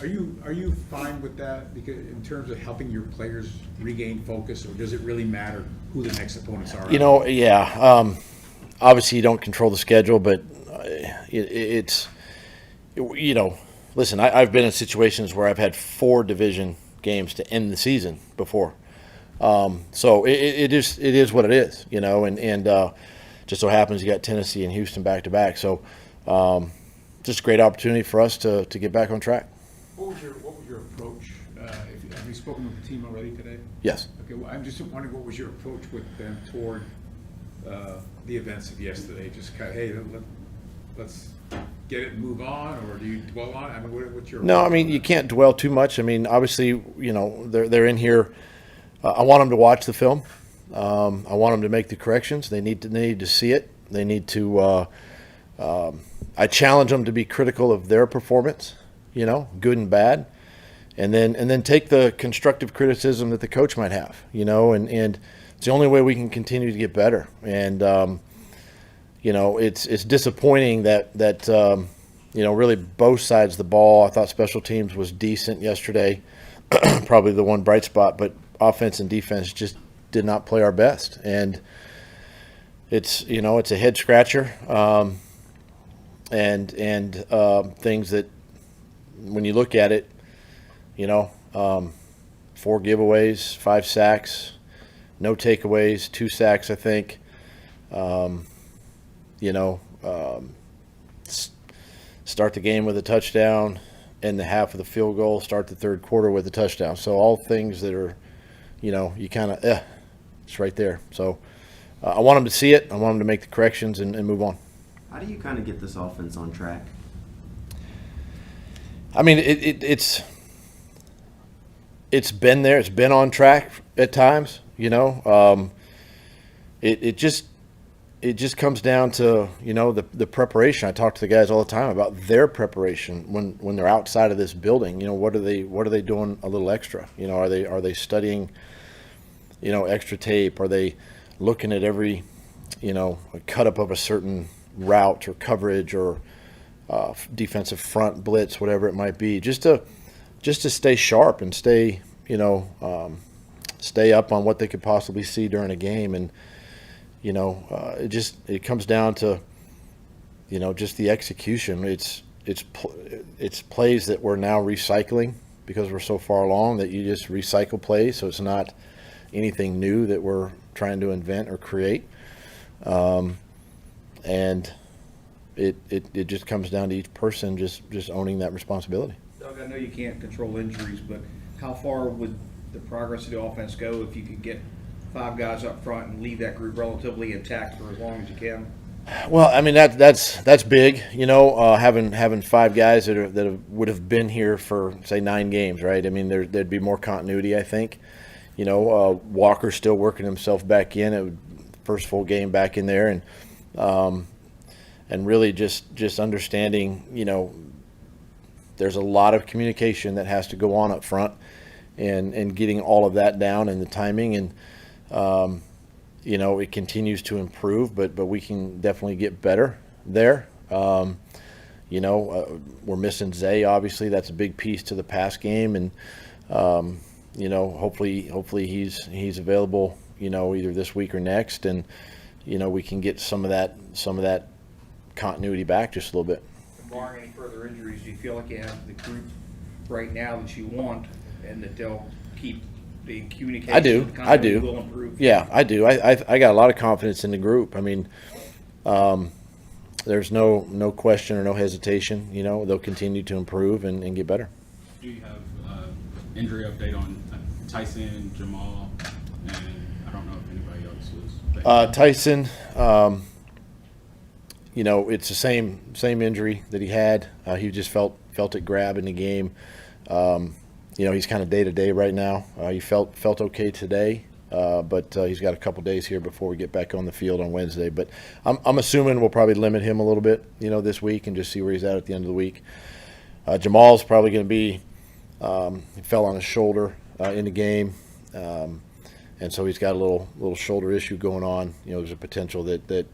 you fine with that? Because in terms of helping your players regain focus, or does it really matter who the next opponents are? Yeah. Obviously, you don't control the schedule, but it's listen. I've been in situations where I've had 4 division games to end the season before. So it is what it is, and just so happens you got Tennessee and Houston back to back. So just a great opportunity for us to get back on track. What was your approach? Have you spoken with the team already today? Yes. Okay. Well, I'm just wondering, what was your approach with them toward the events of yesterday? Just kind of, hey, let's get it and move on, or do you dwell on it? I mean, what's your No, I mean, you can't dwell too much. I mean, obviously, they're in here. I want them to watch the film. I want them to make the corrections. They need to see it. They need to. I challenge them to be critical of their performance, good and bad, and then take the constructive criticism that the coach might have, and it's the only way we can continue to get better. And it's disappointing that really both sides of the ball. I thought special teams was decent yesterday, probably the one bright spot, but offense and defense just did not play our best, and it's a head scratcher, and things that when you look at it, 4 giveaways, 5 sacks, no takeaways, 2 sacks, I think. Start the game with a touchdown, end the half with a field goal, start the third quarter with a touchdown. So all things that are, you kind of, it's right there. So I want them to see it. I want them to make the corrections and move on. How do you kind of get this offense on track? I mean, it's been there. It's been on track at times. It just comes down to the preparation. I talk to the guys all the time about their preparation when they're outside of this building. What are they doing a little extra? Are they studying extra tape? Are they looking at every a cut up of a certain route or coverage or defensive front blitz, whatever it might be, just to stay sharp and stay up on what they could possibly see during a game. And it comes down to just the execution. It's plays that we're now recycling because we're so far along that you just recycle plays, so it's not anything new that we're trying to invent or create. And it just comes down to each person just owning that responsibility. Doug, I know you can't control injuries, but how far would the progress of the offense go if you could get 5 guys up front and leave that group relatively intact for as long as you can? Well, I mean that's big, having 5 guys that would have been here for say 9 games, right? I mean there'd be more continuity, I think. Walker's still working himself back in. First full game back in there, and really just understanding, there's a lot of communication that has to go on up front, and getting all of that down and the timing, and it continues to improve, but we can definitely get better there. We're missing Zay, obviously. That's a big piece to the pass game, and hopefully he's available, either this week or next, and we can get some of that continuity back just a little bit. Barring any further injuries, do you feel like you have the group right now that you want, and that they'll keep the communication? I do. Will improve? Yeah, I do. I got a lot of confidence in the group. I mean, there's no question or no hesitation. They'll continue to improve and get better. Do you have injury update on Tyson, Jamal, and I don't know if anybody else was? Tyson, it's the same injury that he had. He just felt it grab in the game. He's kind of day to day right now. He felt okay today, but he's got a couple days here before we get back on the field on Wednesday. But I'm assuming we'll probably limit him a little bit, this week, and just see where he's at the end of the week. Jamal's probably going to be. He fell on his shoulder in the game, and so he's got a little shoulder issue going on. There's a potential that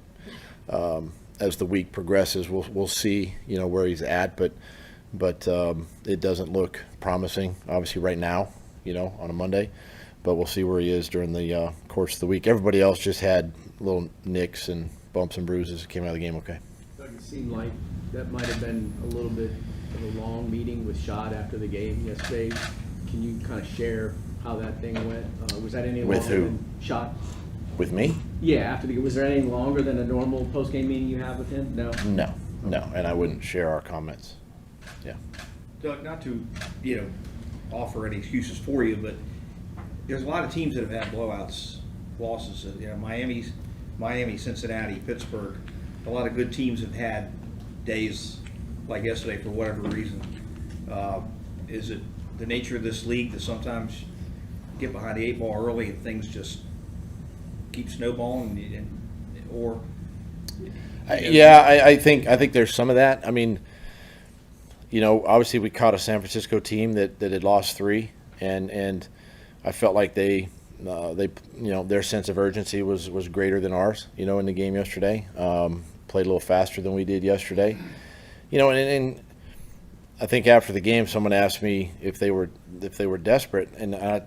as the week progresses, we'll see where he's at. But but it doesn't look promising, obviously, right now, on a Monday. But we'll see where he is during the course of the week. Everybody else just had little nicks and bumps and bruises. Came out of the game okay. Doug, it seemed like that might have been a little bit of a long meeting with Shad after the game yesterday. Can you kind of share how that thing went? Was that any With longer who? than Shad? With me? Yeah, after the was there any longer than a normal post-game meeting you have with him? No. No, and I wouldn't share our comments. Yeah. Doug, not to, offer any excuses for you, but there's a lot of teams that have had blowouts, losses. Miami, Cincinnati, Pittsburgh. A lot of good teams have had days like yesterday for whatever reason. Is it the nature of this league that sometimes you get behind the eight ball early and things just keep snowballing, or? I think there's some of that. I mean, obviously we caught a San Francisco team that had lost 3, and I felt like they their sense of urgency was greater than ours, in the game yesterday. Played a little faster than we did yesterday, and I think after the game someone asked me if they were desperate, and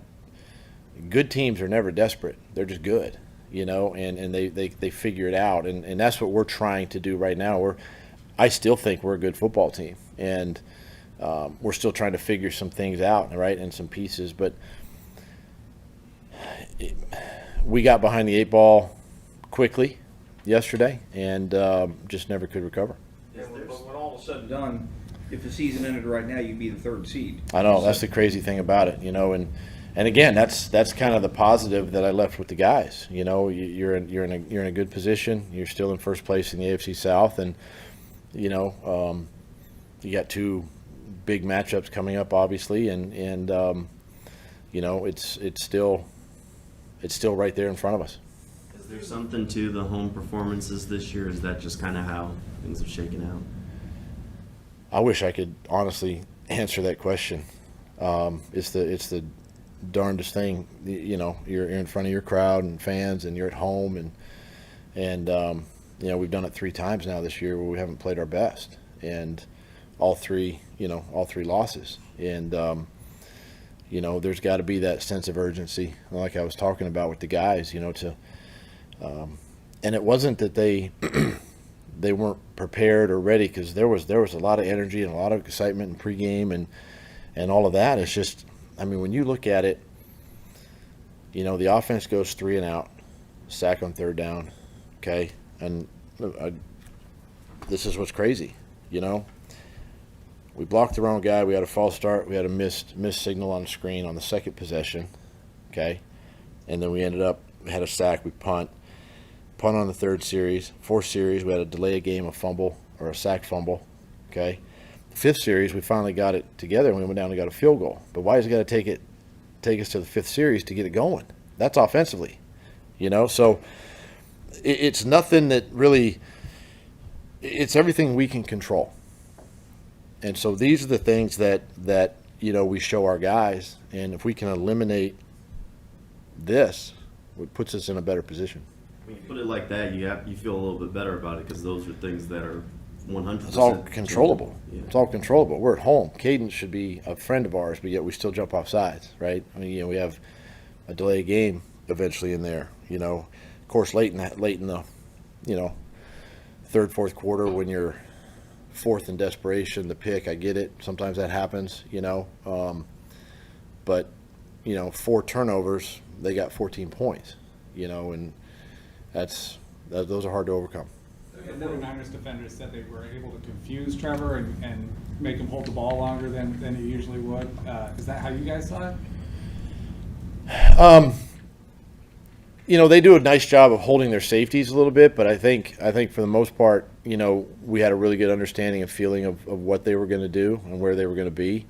good teams are never desperate. They're just good, and they figure it out, and that's what we're trying to do right now. I still think we're a good football team, and we're still trying to figure some things out, right, and some pieces, but we got behind the eight ball quickly yesterday and just never could recover. Yeah, but when all is said and done, if the season ended right now, you'd be the 3rd seed. I know, that's the crazy thing about it, and again, that's kind of the positive that I left with the guys. You're in a good position. You're still in first place in the AFC South, and you got 2 big matchups coming up, obviously, and it's still right there in front of us. Is there something to the home performances this year? Is that just kind of how things have shaken out? I wish I could honestly answer that question. It's the darndest thing. You're in front of your crowd and fans, and you're at home, and we've done it 3 times now this year where we haven't played our best, and all three losses, and there's got to be that sense of urgency, like I was talking about with the guys, and it wasn't that they weren't prepared or ready, because there was a lot of energy and a lot of excitement in pregame and all of that. It's just, when you look at it, the offense goes 3 and out, sack on 3rd down, okay, and this is what's crazy, We blocked the wrong guy. We had a false start. We had a missed signal on the screen on the 2nd possession, okay? And then we had a sack. We punt on the 3rd series. 4th series, we had a delay a game, a fumble, or a sack fumble, okay? The 5th series, we finally got it together, and we went down and got a field goal. But why has it got to take us to the 5th series to get it going? That's offensively, So it's nothing that really – it's everything we can control. And so these are the things that we show our guys, and if we can eliminate this, it puts us in a better position. When you put it like that, you feel a little bit better about it, because those are things that are 100%. It's all controllable. Yeah. It's all controllable. We're at home. Cadence should be a friend of ours, but yet we still jump off sides, right? We have a delay game eventually in there. Of course, late in the 3rd, 4th quarter, when you're 4th in desperation, the pick, I get it. Sometimes that happens, but 4 turnovers, they got 14 points, and those are hard to overcome. The 49ers defenders said they were able to confuse Trevor and make him hold the ball longer than he usually would. Is that how you guys saw it? They do a nice job of holding their safeties a little bit, but I think for the most part, we had a really good understanding and feeling of what they were going to do and where they were going to be.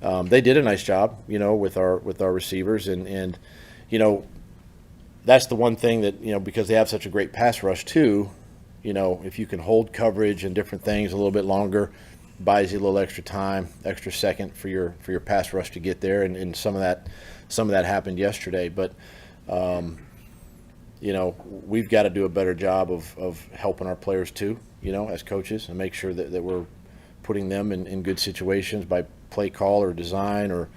They did a nice job, with our receivers, and that's the one thing that, because they have such a great pass rush too, if you can hold coverage and different things a little bit longer, buys you a little extra time, extra second for your pass rush to get there, and some of that happened yesterday, but. We've got to do a better job of helping our players too, as coaches, and make sure that we're putting them in good situations by play call or design or,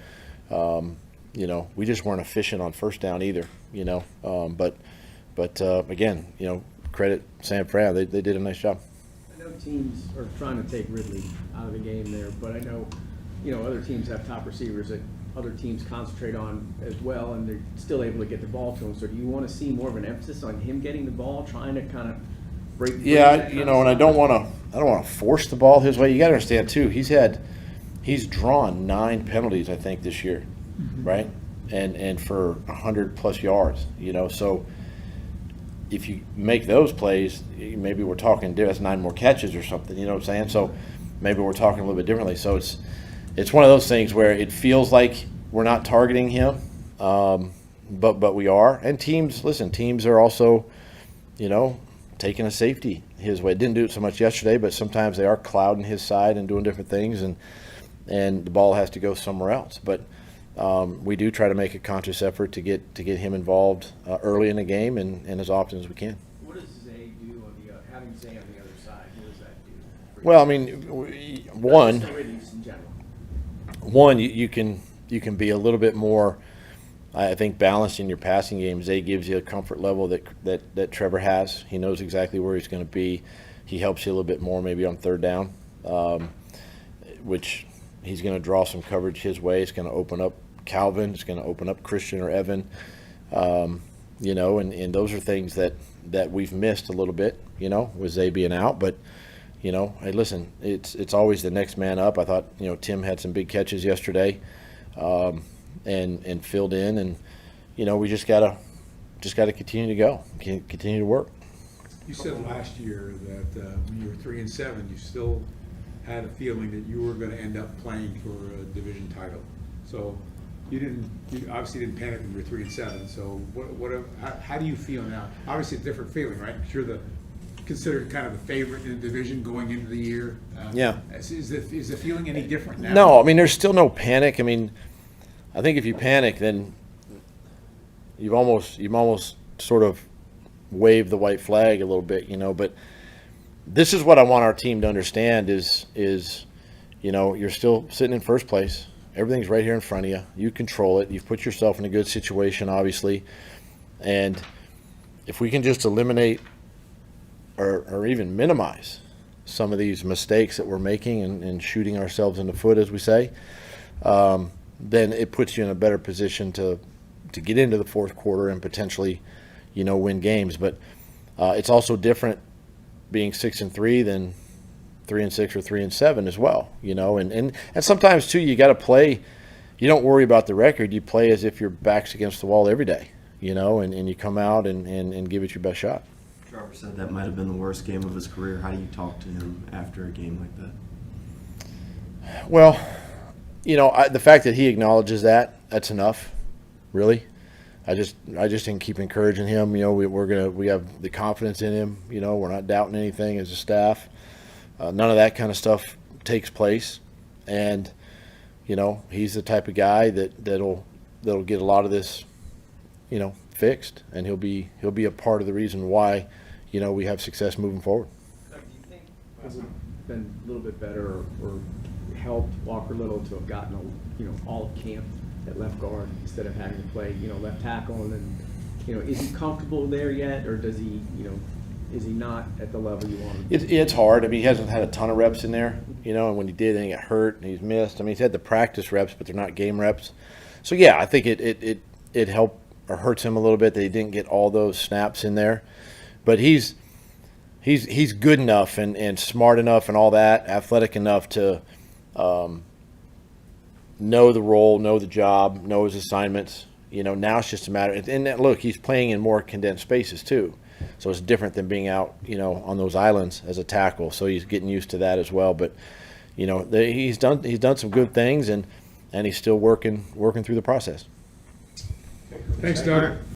you know, we just weren't efficient on first down either, you know. But again, you know, credit San Fran. They did a nice job. I know teams are trying to take Ridley out of the game there, but I know, you know, other teams have top receivers that other teams concentrate on as well, and they're still able to get the ball to him. So do you want to see more of an emphasis on him getting the ball, trying to kind of break? Yeah, you know, and I don't want to force the ball his way. You got to understand too. He's drawn 9 penalties, I think, this year, right? And for 100+ yards, you know. So if you make those plays, maybe we're talking that's 9 more catches or something. You know what I'm saying? So maybe we're talking a little bit differently. So it's one of those things where it feels like we're not targeting him, but we are. And teams are also, you know, taking a safety his way. Didn't do it so much yesterday, but sometimes they are clouding his side and doing different things, and the ball has to go somewhere else. But we do try to make a conscious effort to get him involved early in the game and as often as we can. What does Zay do on the having Zay on the other side? What does that do? Well, I mean, one. Just the Ridleys in general. One, you can be a little bit more, I think, balanced in your passing game. Zay gives you a comfort level that Trevor has. He knows exactly where he's going to be. He helps you a little bit more maybe on third down, which he's going to draw some coverage his way. It's going to open up Calvin. It's going to open up Christian or Evan. You know, and those are things that we've missed a little bit, you know, with Zay being out. But you know, hey, listen, it's always the next man up. I thought, you know, Tim had some big catches yesterday, and filled in, and you know, we just gotta continue to go, continue to work. You said last year that when you were 3-7, you still had a feeling that you were going to end up playing for a division title. So you obviously didn't panic when you were 3-7. So how do you feel now? Obviously, a different feeling, right? Because you're considered kind of the favorite in the division going into the year. Yeah. Is the feeling any different now? No, I mean, there's still no panic. I mean, I think if you panic, then you've almost sort of waved the white flag a little bit, you know. But this is what I want our team to understand is you know, you're still sitting in first place. Everything's right here in front of you. You control it. You've put yourself in a good situation, obviously. And if we can just eliminate or even minimize some of these mistakes that we're making and shooting ourselves in the foot, as we say, then it puts you in a better position to get into the fourth quarter and potentially, you know, win games. But it's also different being 6-3 than 3-6 or 3-7 as well, you know. And sometimes too, you got to play. You don't worry about the record. You play as if your back's against the wall every day, you know, and you come out and give it your best shot. Trevor said that might have been the worst game of his career. How do you talk to him after a game like that? Well, you know, the fact that he acknowledges that's enough, really. I just can keep encouraging him. You know, we have the confidence in him. You know, we're not doubting anything as a staff. None of that kind of stuff takes place, and you know, he's the type of guy that'll get a lot of this, you know, fixed, and he'll be a part of the reason why, you know, we have success moving forward. Do you think it would have been a little bit better or helped Walker Little to have gotten all of camp at left guard instead of having to play, you know, left tackle? And then, you know, is he comfortable there yet, or does he, you know, is he not at the level you want him? It's hard. I mean, he hasn't had a ton of reps in there, you know, and when he did, then he got hurt and he's missed. I mean, he's had the practice reps, but they're not game reps. So yeah, I think it helped or hurts him a little bit that he didn't get all those snaps in there. But he's good enough and smart enough and all that, athletic enough to know the role, know the job, know his assignments. You know, now it's just a matter. And look, he's playing in more condensed spaces too, so it's different than being out, you know, on those islands as a tackle. So he's getting used to that as well. But you know, he's done some good things, and he's still working through the process. Thanks, Doug.